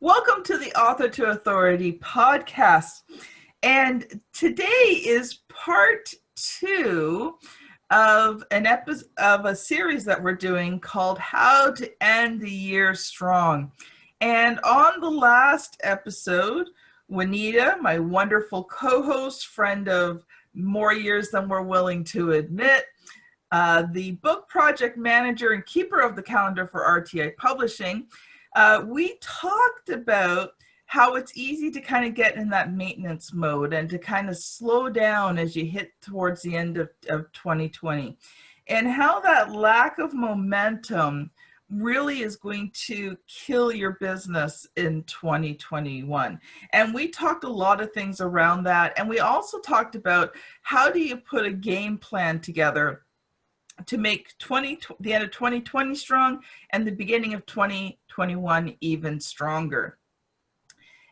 Welcome to the Author to Authority podcast. And today is part 2 of a series that we're doing called How to End the Year Strong. And on the last episode, Juanita, my wonderful co-host, friend of more years than we're willing to admit, the book project manager and keeper of the calendar for RTI Publishing, we talked about how it's easy to kind of get in that maintenance mode and to kind of slow down as you hit towards the end of 2020, and how that lack of momentum really is going to kill your business in 2021. And we talked a lot of things around that. And we also talked about how do you put a game plan together to make the end of 2020 strong and the beginning of 2021 even stronger.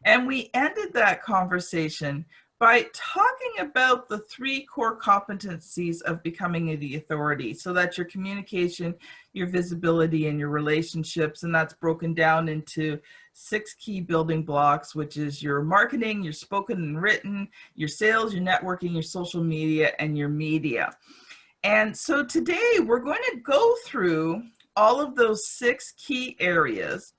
And we ended that conversation by talking about the 3 core competencies of becoming the authority. So that's your communication, your visibility, and your relationships. And that's broken down into 6 key building blocks, which is your marketing, your spoken and written, your sales, your networking, your social media, and your media. And so today we're going to go through all of those 6 key areas,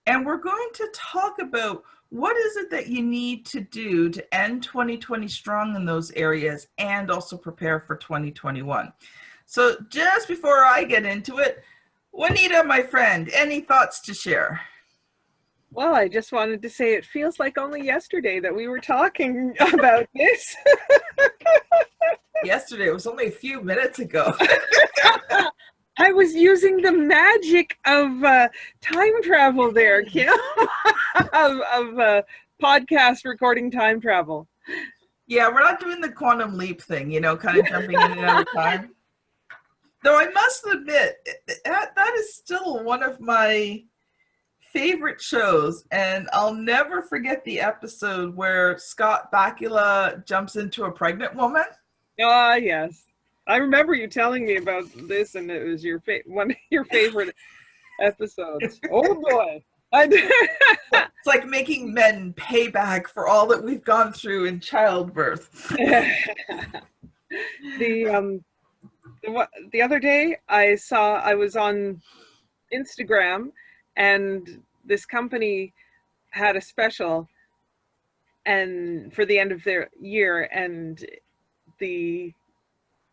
and we're going to talk about what is it that you need to do to end 2020 strong in those areas and also prepare for 2021. So just before I get into it, Juanita, my friend, any thoughts to share? Well, I just wanted to say it feels like only yesterday that we were talking about this. Yesterday, it was only a few minutes ago. I was using the magic of time travel there, Kim, of podcast recording time travel. Yeah, we're not doing the quantum leap thing, kind of jumping in and out of time. Though I must admit, that is still one of my favorite shows, and I'll never forget the episode where Scott Bakula jumps into a pregnant woman. Ah, yes. I remember you telling me about this, and it was one of your favorite episodes. Oh boy. It's like making men pay back for all that we've gone through in childbirth. The other day I was on Instagram, and this company had a special and for the end of their year, and the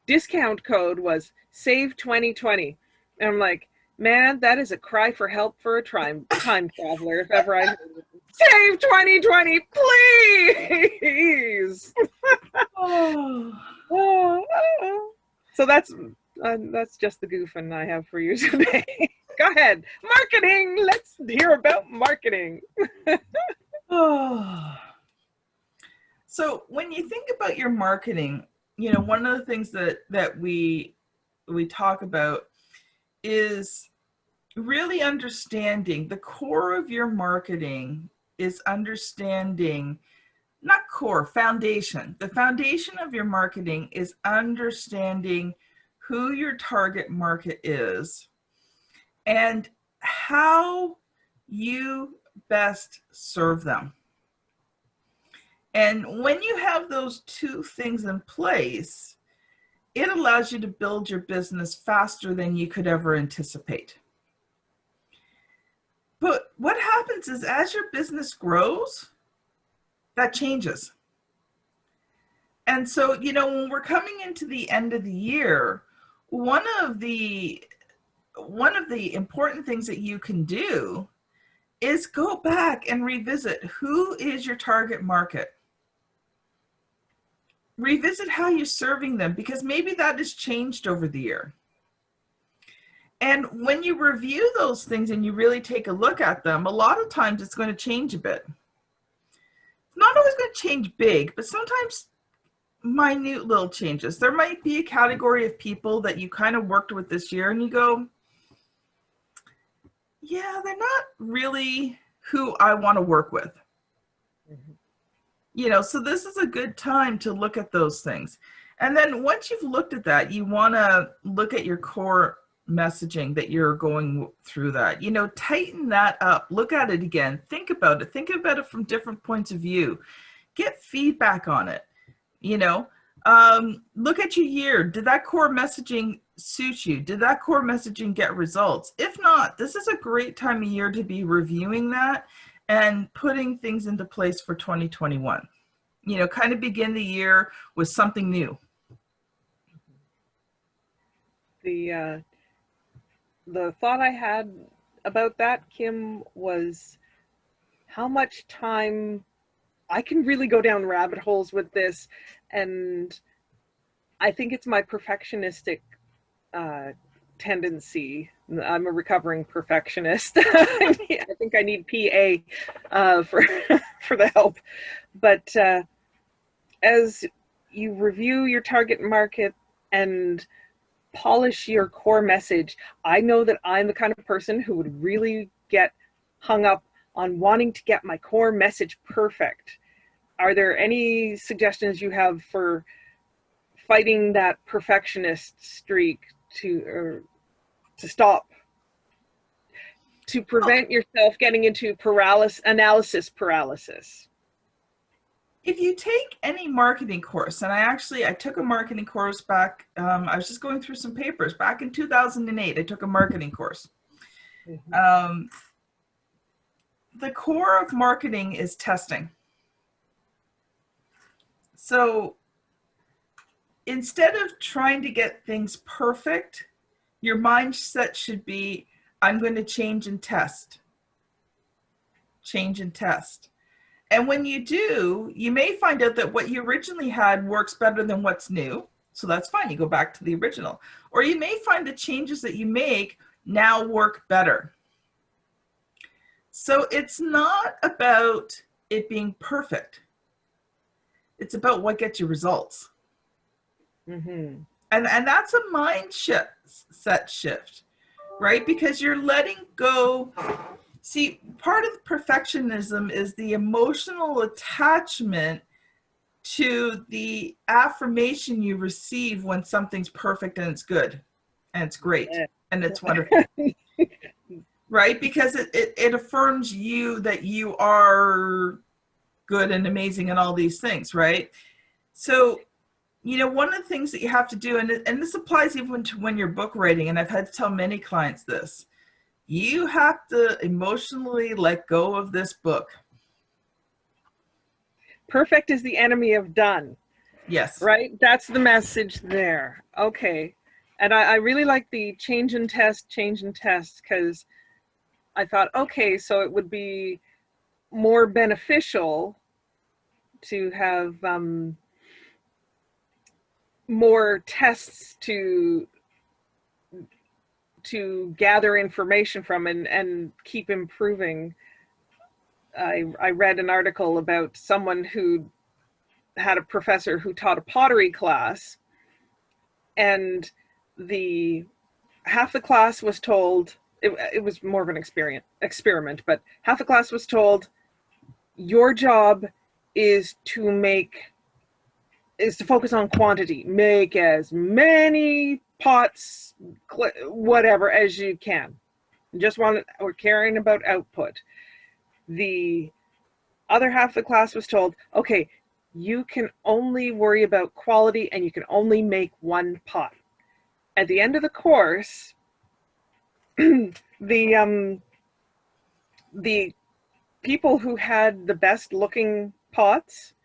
discount code was Save 2020. And I'm like, man, that is a cry for help for a time traveler if ever I heard it. Save 2020, please. So that's just the goofing I have for you today. Go ahead. Marketing. Let's hear about marketing. So when you think about your marketing, one of the things that we talk about is really understanding the core of your marketing is understanding, not core, foundation. The foundation of your marketing is understanding who your target market is and how you best serve them. And when you have those 2 things in place, it allows you to build your business faster than you could ever anticipate. But what happens is as your business grows, that changes. And so, when we're coming into the end of the year, one of the important things that you can do is go back and revisit who is your target market. Revisit how you're serving them, because maybe that has changed over the year. And when you review those things and you really take a look at them, a lot of times it's going to change a bit. It's not always going to change big, but sometimes minute little changes. There might be a category of people that you kind of worked with this year and you go, yeah, they're not really who I want to work with. Mm-hmm. So this is a good time to look at those things. And then once you've looked at that, you want to look at your core messaging that you're going through that. You know, tighten that up. Look at it again. Think about it. Think about it from different points of view. Get feedback on it. You know, look at your year. Did that core messaging suit you? Did that core messaging get results? If not, this is a great time of year to be reviewing that and putting things into place for 2021. You know, kind of begin the year with something new. The thought I had about that, Kim, was how much time I can really go down rabbit holes with this, and I think it's my perfectionistic tendency. I'm a recovering perfectionist. I think I need PA for for the help. But as you review your target market and polish your core message, I know that I'm the kind of person who would really get hung up on wanting to get my core message perfect. Are there any suggestions you have for fighting that perfectionist streak to stop, to prevent yourself getting into analysis paralysis? If you take any marketing course, and I took a marketing course back, I was just going through some papers back in 2008. I took a marketing course. Mm-hmm. The core of marketing is testing. So instead of trying to get things perfect, your mindset should be, I'm going to change and test. Change and test. And when you do, you may find out that what you originally had works better than what's new. So that's fine. You go back to the original. Or you may find the changes that you make now work better. So it's not about it being perfect. It's about what gets you results. Mm-hmm. And that's a mindset shift, right? Because you're letting go. See, part of perfectionism is the emotional attachment to the affirmation you receive when something's perfect and it's good and it's great and it's wonderful, right? Because it affirms you that you are good and amazing and all these things, right? So, you know, one of the things that you have to do, and this applies even to when you're book writing, and I've had to tell many clients this, you have to emotionally let go of this book. Perfect is the enemy of done. Yes. Right? That's the message there. Okay. And I really like the change and test, because I thought, okay, so it would be more beneficial to have more tests to gather information from and keep improving. I read an article about someone who had a professor who taught a pottery class, and half the class was told, it was more of an experiment, but half the class was told, your job is to focus on quantity. Make as many pots, whatever, as you can. We're caring about output. The other half of the class was told, okay, you can only worry about quality and you can only make one pot. At the end of the course, the people who had the best looking pots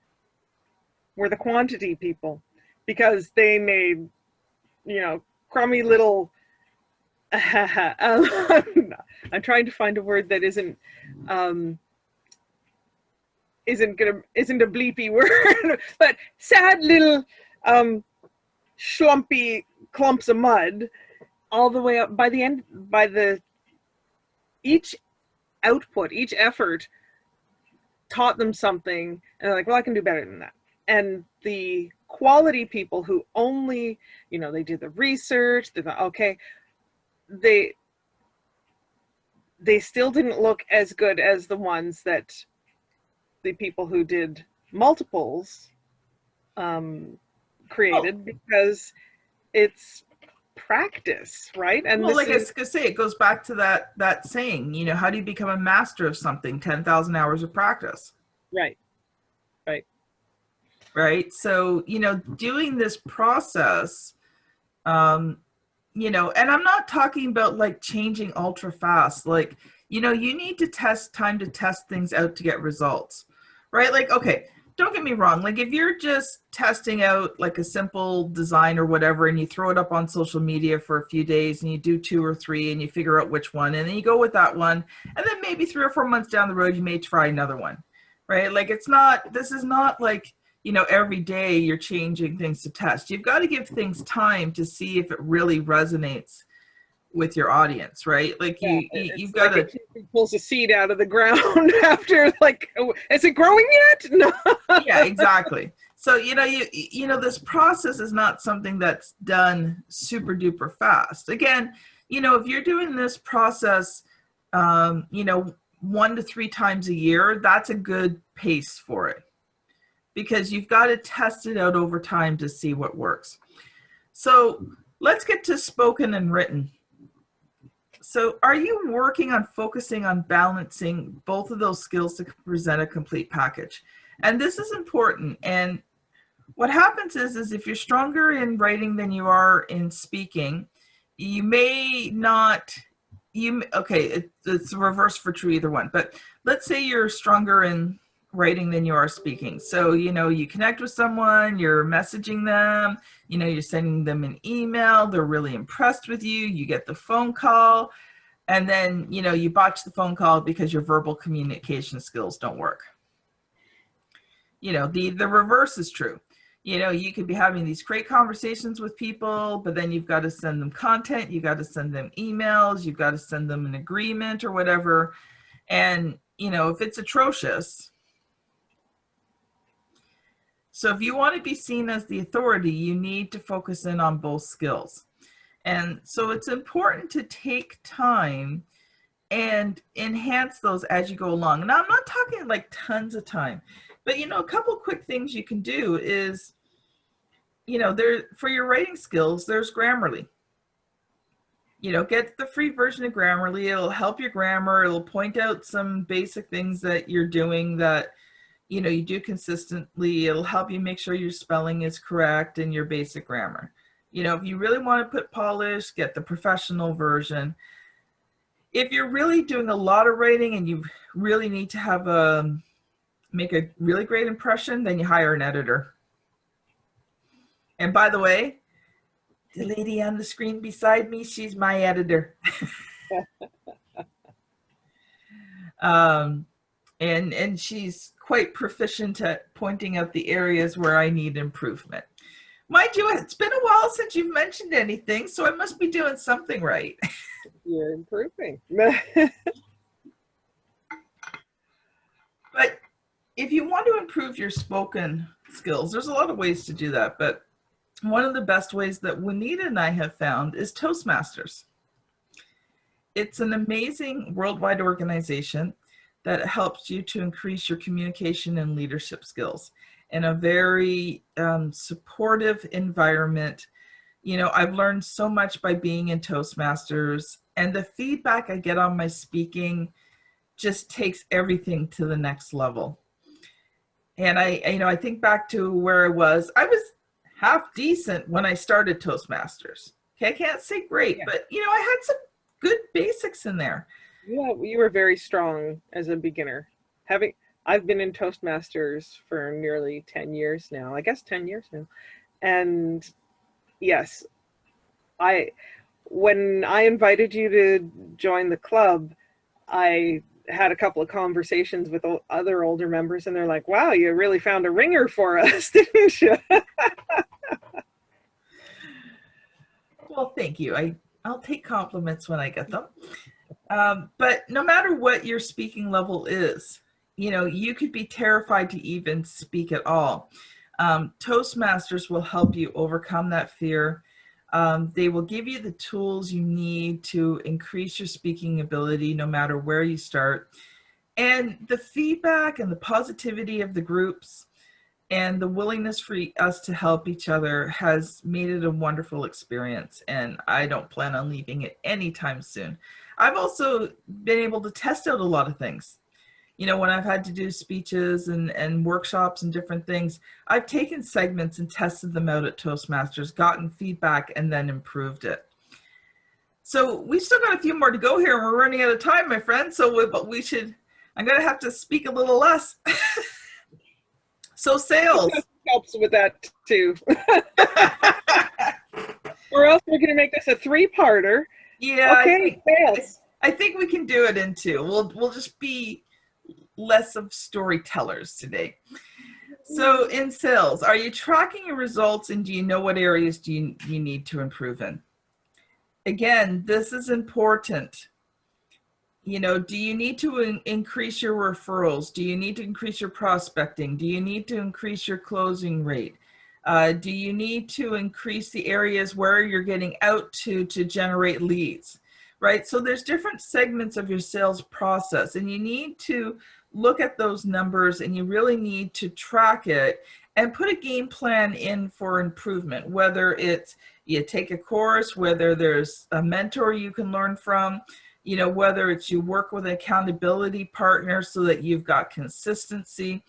were the quantity people, because they made, crummy little, I'm trying to find a word that isn't a bleepy word, but sad little schlumpy clumps of mud all the way up. By the end, each output, each effort taught them something, and they're like, well, I can do better than that. And the quality people who only, they did the research, they thought, okay, they still didn't look as good as the ones that the people who did multiples created, because it's practice, right? And well, this like I is was gonna say, it goes back to that saying, you know, how do you become a master of something? 10,000 hours of practice. right, right. Right. So, you know, doing this process, um, you know, and I'm not talking about like changing ultra fast. Like, you know, you need to time to test things out to get results, right? Like, okay, don't get me wrong. Like, if you're just testing out like a simple design or whatever, and you throw it up on social media for a few days and you do 2 or 3 and you figure out which one, and then you go with that one, and then maybe 3 or 4 months down the road, you may try another one, right? Like, this is not like, you know, every day you're changing things to test. You've got to give things time to see if it really resonates with your audience, right? Like Yeah, you've it's got like to, it pulls a seed out of the ground after, like, oh, is it growing yet? No. yeah, exactly. So, you know, you know, this process is not something that's done super duper fast. Again, you know, if you're doing this process, you know, 1 to 3 times a year, that's a good pace for it, because you've got to test it out over time to see what works. So let's get to spoken and written. So are you working on focusing on balancing both of those skills to present a complete package? And this is important. And what happens is if you're stronger in writing than you are in speaking, you may not, okay, it's a reverse for true either one, but let's say you're stronger in writing than you are speaking. So, you know, you connect with someone, you're messaging them, you know, you're sending them an email, they're really impressed with you, you get the phone call, and then, you know, you botch the phone call because your verbal communication skills don't work. You know, the reverse is true. You know, you could be having these great conversations with people, but then you've got to send them content, you've got to send them emails, you've got to send them an agreement or whatever. And, you know, if it's atrocious, so if you want to be seen as the authority, you need to focus in on both skills. And so it's important to take time and enhance those as you go along. Now, I'm not talking like tons of time, but, you know, a couple quick things you can do is, you know, there, for your writing skills, there's Grammarly. You know, get the free version of Grammarly. It'll help your grammar. It'll point out some basic things that you're doing that, you know, you do consistently. It'll help you make sure your spelling is correct and your basic grammar. You know, if you really want to put polish, get the professional version. If you're really doing a lot of writing and you really need to have make a really great impression, then you hire an editor. And by the way, the lady on the screen beside me, she's my editor. And she's quite proficient at pointing out the areas where I need improvement. Mind you, it's been a while since you've mentioned anything, so I must be doing something right. You're improving. But if you want to improve your spoken skills, there's a lot of ways to do that. But one of the best ways that Juanita and I have found is Toastmasters. It's an amazing worldwide organization that helps you to increase your communication and leadership skills in a very supportive environment. You know, I've learned so much by being in Toastmasters, and the feedback I get on my speaking just takes everything to the next level. And I think back to where I was half decent when I started Toastmasters. Okay, I can't say great, yeah, but, you know, I had some good basics in there. Yeah, you were very strong as a beginner. I've been in Toastmasters for nearly 10 years now, I guess 10 years now. And yes, when I invited you to join the club, I had a couple of conversations with other older members, and they're like, wow, you really found a ringer for us, didn't you? Well, thank you. I'll take compliments when I get them. But no matter what your speaking level is, you know, you could be terrified to even speak at all. Toastmasters will help you overcome that fear. They will give you the tools you need to increase your speaking ability no matter where you start. And the feedback and the positivity of the groups and the willingness for us to help each other has made it a wonderful experience, and I don't plan on leaving it anytime soon. I've also been able to test out a lot of things. You know, when I've had to do speeches and workshops and different things, I've taken segments and tested them out at Toastmasters, gotten feedback, and then improved it. So we've still got a few more to go here, and we're running out of time, my friend. So, but I'm going to have to speak a little less. So sales. Helps with that too. Or else we're going to make this a 3-parter. Yeah. Okay, sales. I think we can do it in 2. We'll just be less of storytellers today. So in sales, are you tracking your results, and do you know what areas do you need to improve in? Again, this is important. You know, do you need to increase your referrals? Do you need to increase your prospecting? Do you need to increase your closing rate? Do you need to increase the areas where you're getting out to generate leads, right? So there's different segments of your sales process, and you need to look at those numbers, and you really need to track it and put a game plan in for improvement, whether it's you take a course, whether there's a mentor you can learn from, you know, whether it's you work with an accountability partner so that you've got consistency.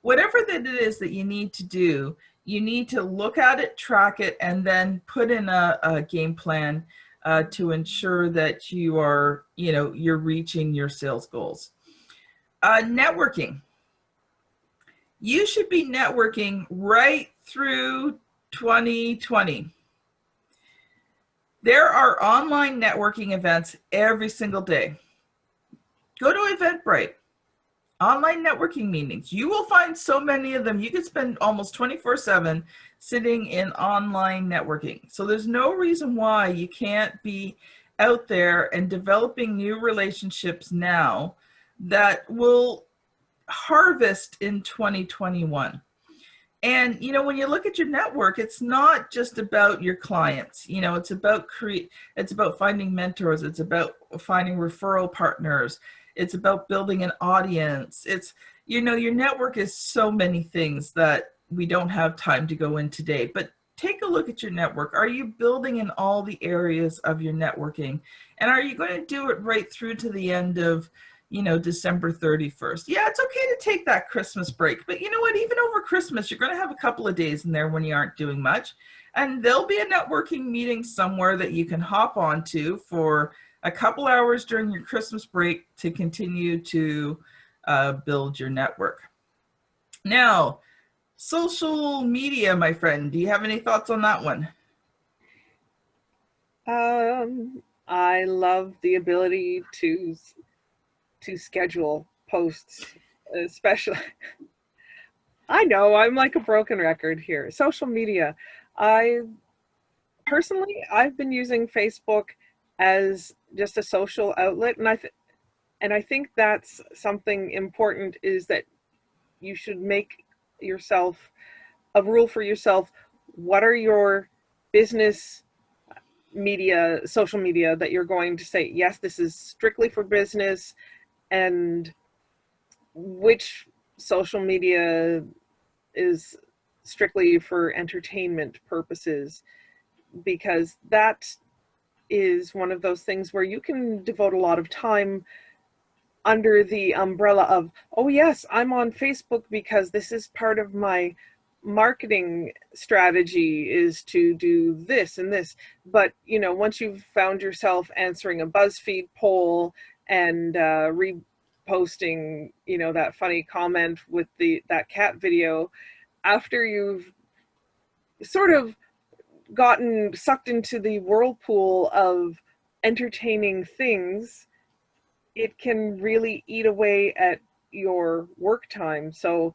Whatever that it is that you need to do, you need to look at it, track it, and then put in a game plan to ensure that you are, you know, you're reaching your sales goals. Networking. You should be networking right through 2020. There are online networking events every single day. Go to Eventbrite. Online networking meetings. You will find so many of them. You could spend almost 24/7 sitting in online networking. So there's no reason why you can't be out there and developing new relationships now that will harvest in 2021. And, you know, when you look at your network, it's not just about your clients. You know, it's about finding mentors. It's about finding referral partners. It's about building an audience. It's, you know, your network is so many things that we don't have time to go in today. But take a look at your network. Are you building in all the areas of your networking? And are you going to do it right through to the end of, you know, December 31st. Yeah, it's okay to take that Christmas break, but you know what, even over Christmas, you're going to have a couple of days in there when you aren't doing much, and there'll be a networking meeting somewhere that you can hop onto for a couple hours during your Christmas break to continue to build your network. Now, social media, my friend, do you have any thoughts on that one? I love the ability to schedule posts, especially. I know I'm like a broken record here. Social media. I've been using Facebook as just a social outlet, and I think that's something important, is that you should make yourself a rule for yourself. What are your business media, social media, that you're going to say, yes, this is strictly for business, and which social media is strictly for entertainment purposes, because that is one of those things where you can devote a lot of time under the umbrella of, oh yes, I'm on Facebook because this is part of my marketing strategy, is to do this and this. But, you know, once you've found yourself answering a BuzzFeed poll and reposting, you know, that funny comment with that cat video, after you've sort of gotten sucked into the whirlpool of entertaining things, it can really eat away at your work time. So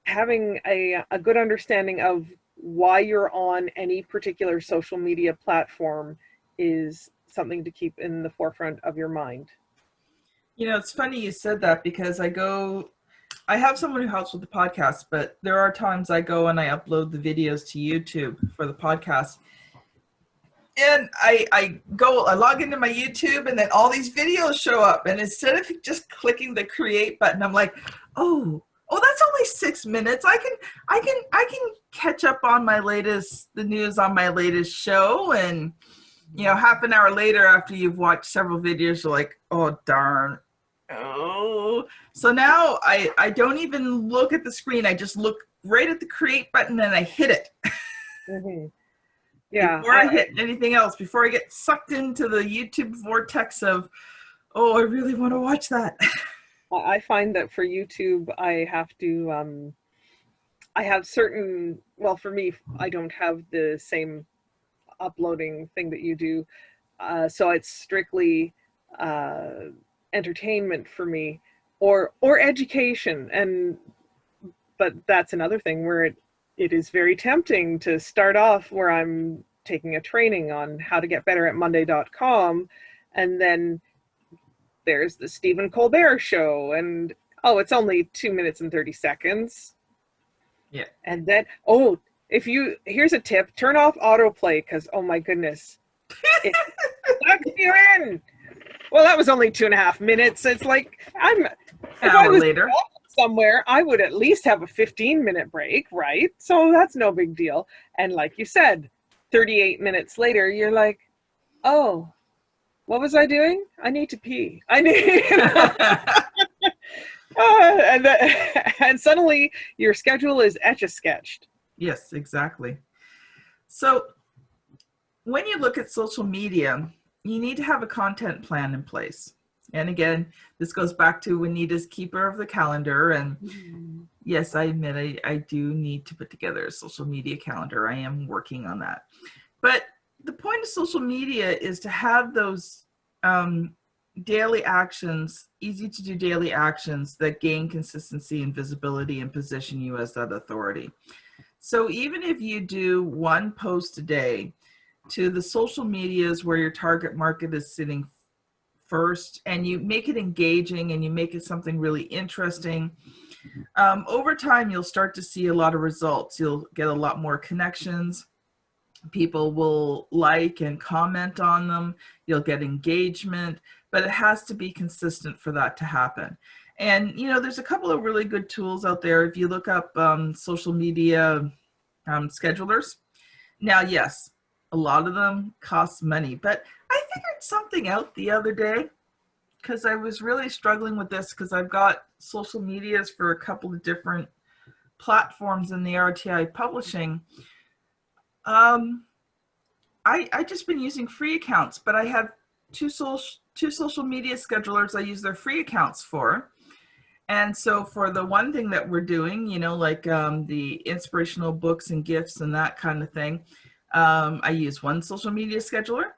having a good understanding of why you're on any particular social media platform is something to keep in the forefront of your mind. You know, it's funny you said that, because I have someone who helps with the podcast, but there are times I go and I upload the videos to YouTube for the podcast. And I log into my YouTube, and then all these videos show up. And instead of just clicking the create button, I'm like, oh, Oh, that's only 6 minutes. I can catch up on the news on my latest show, and half an hour later after you've watched several videos, you're like, oh darn. Oh. So now I don't even look at the screen. I just look right at the create button and I hit it. Mm-hmm. Yeah. Before I hit anything else, before I get sucked into the YouTube vortex of, oh, I really want to watch that. I find that for YouTube, I have to, I have certain, well, for me, I don't have the same uploading thing that you do. So it's strictly entertainment for me, or education. But that's another thing where it is very tempting to start off where I'm taking a training on how to get better at Monday.com, and then there's the Stephen Colbert show, and oh, it's only 2 minutes and 30 seconds. Yeah. And then, here's a tip, turn off autoplay, because oh my goodness, it sucks you in. Well, that was only 2.5 minutes. It's like, if I was later somewhere, I would at least have a 15-minute break, right? So that's no big deal. And like you said, 38 minutes later, you're like, oh, what was I doing? I need to pee. And suddenly your schedule is etch-a-sketched. Yes, exactly. So when you look at social media, you need to have a content plan in place. And again, this goes back to Juanita's keeper of the calendar. And yes, I admit I do need to put together a social media calendar. I am working on that. But the point of social media is to have those daily actions, easy to do daily actions that gain consistency and visibility and position you as that authority. So even if you do one post a day to the social medias where your target market is sitting first, and you make it engaging and you make it something really interesting, over time you'll start to see a lot of results. You'll get a lot more connections. People will like and comment on them. You'll get engagement, but it has to be consistent for that to happen. And there's a couple of really good tools out there. If you look up social media schedulers, now yes, a lot of them cost money, but I figured something out the other day because I was really struggling with this, because I've got social medias for a couple of different platforms in the RTI Publishing. I just been using free accounts, but I have two social media schedulers I use their free accounts for. And so for the one thing that we're doing, like the inspirational books and gifts and that kind of thing, I use one social media scheduler.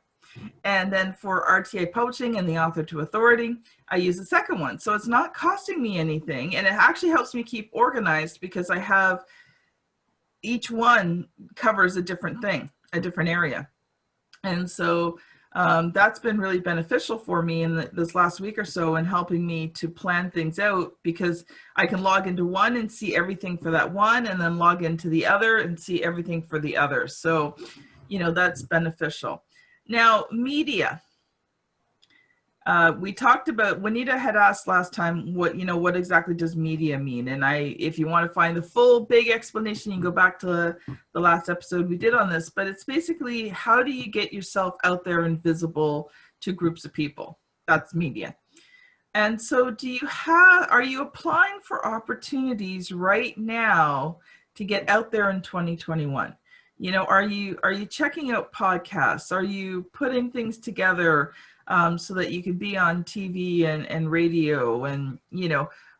And then for RTI Publishing and the Author to Authority, I use the second one. So it's not costing me anything. And it actually helps me keep organized, because I have each one covers a different thing, a different area. And so that's been really beneficial for me in this last week or so, in helping me to plan things out, because I can log into one and see everything for that one, and then log into the other and see everything for the other. So, that's beneficial. Now, media. We talked about, Juanita had asked last time, what exactly does media mean? And if you want to find the full big explanation, you can go back to the last episode we did on this, but it's basically, how do you get yourself out there and visible to groups of people? That's media. And so are you applying for opportunities right now to get out there in 2021? Are you checking out podcasts? Are you putting things together so that you can be on TV and radio? And,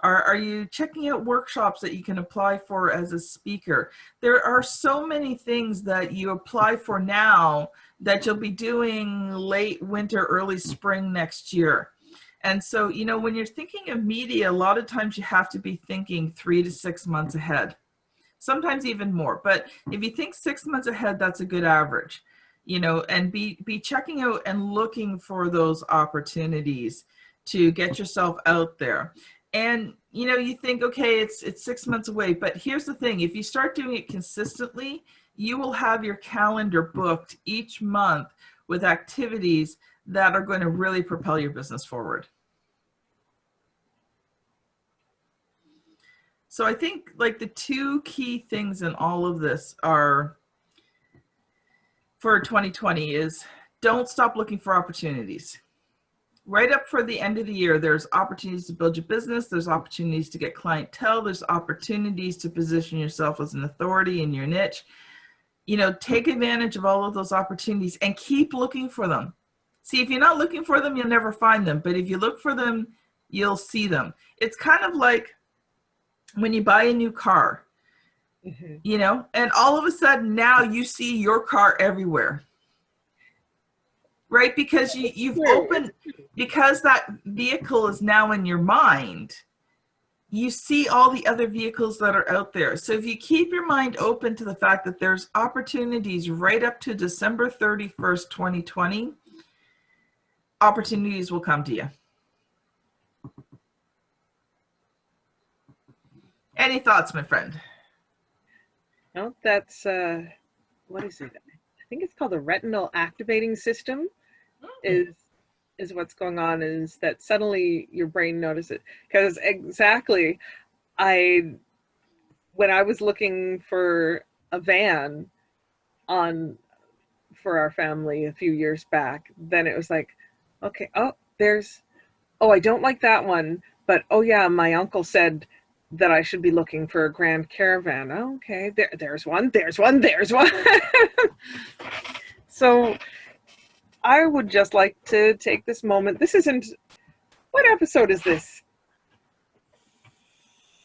are you checking out workshops that you can apply for as a speaker? There are so many things that you apply for now that you'll be doing late winter, early spring next year. And so, when you're thinking of media, a lot of times you have to be thinking 3 to 6 months ahead. Sometimes even more, but if you think 6 months ahead, that's a good average, and be checking out and looking for those opportunities to get yourself out there. And, you think, okay, it's 6 months away, but here's the thing. If you start doing it consistently, you will have your calendar booked each month with activities that are going to really propel your business forward. So I think like the two key things in all of this are for 2020 is don't stop looking for opportunities. Right up for the end of the year, there's opportunities to build your business. There's opportunities to get clientele. There's opportunities to position yourself as an authority in your niche. You know, take advantage of all of those opportunities and keep looking for them. See, if you're not looking for them, you'll never find them. But if you look for them, you'll see them. It's kind of like when you buy a new car, you know, and all of a sudden now you see your car everywhere. Right? Because you've opened, because that vehicle is now in your mind, you see all the other vehicles that are out there. So if you keep your mind open to the fact that there's opportunities right up to December 31st, 2020, opportunities will come to you. Any thoughts, my friend? No, that's, what is it? I think it's called the retinal activating system is what's going on, is that suddenly your brain notices. Because exactly, when I was looking for a van for our family a few years back, then it was like, okay, I don't like that one, but oh yeah, my uncle said that I should be looking for a Grand Caravan. Okay, there's one. So I would just like to take this moment. What episode is this?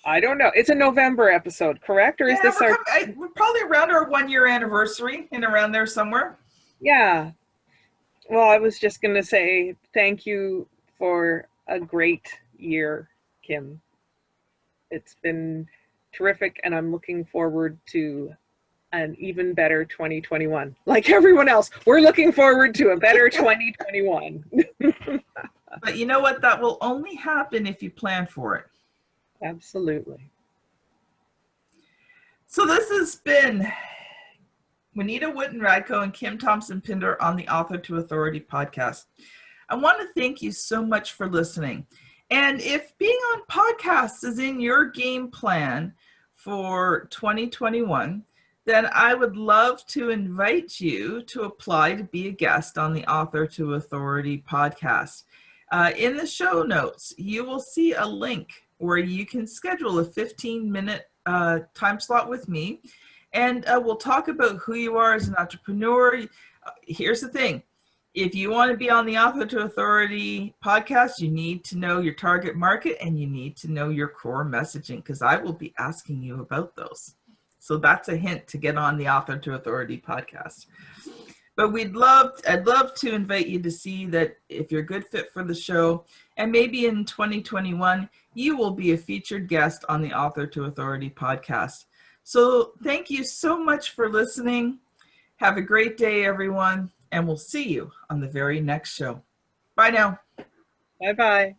I don't know. It's a November episode, correct? Or is this we're probably around our 1-year anniversary and around there somewhere. Yeah. Well, I was just going to say thank you for a great year, Kim. It's been terrific, and I'm looking forward to an even better 2021. Like everyone else, we're looking forward to a better 2021. But you know what? That will only happen if you plan for it. Absolutely. So this has been Juanita Wootton-Radko and Kim Thompson-Pinder on the Author to Authority podcast. I want to thank you so much for listening. And if being on podcasts is in your game plan for 2021, then I would love to invite you to apply to be a guest on the Author to Authority podcast. In the show notes, you will see a link where you can schedule a 15-minute time slot with me, and we'll talk about who you are as an entrepreneur. Here's the thing. If you want to be on the Author to Authority podcast, you need to know your target market and you need to know your core messaging, because I will be asking you about those. So that's a hint to get on the Author to Authority podcast. But I'd love to invite you to see that if you're a good fit for the show, and maybe in 2021, you will be a featured guest on the Author to Authority podcast. So thank you so much for listening. Have a great day, everyone. And we'll see you on the very next show. Bye now. Bye-bye.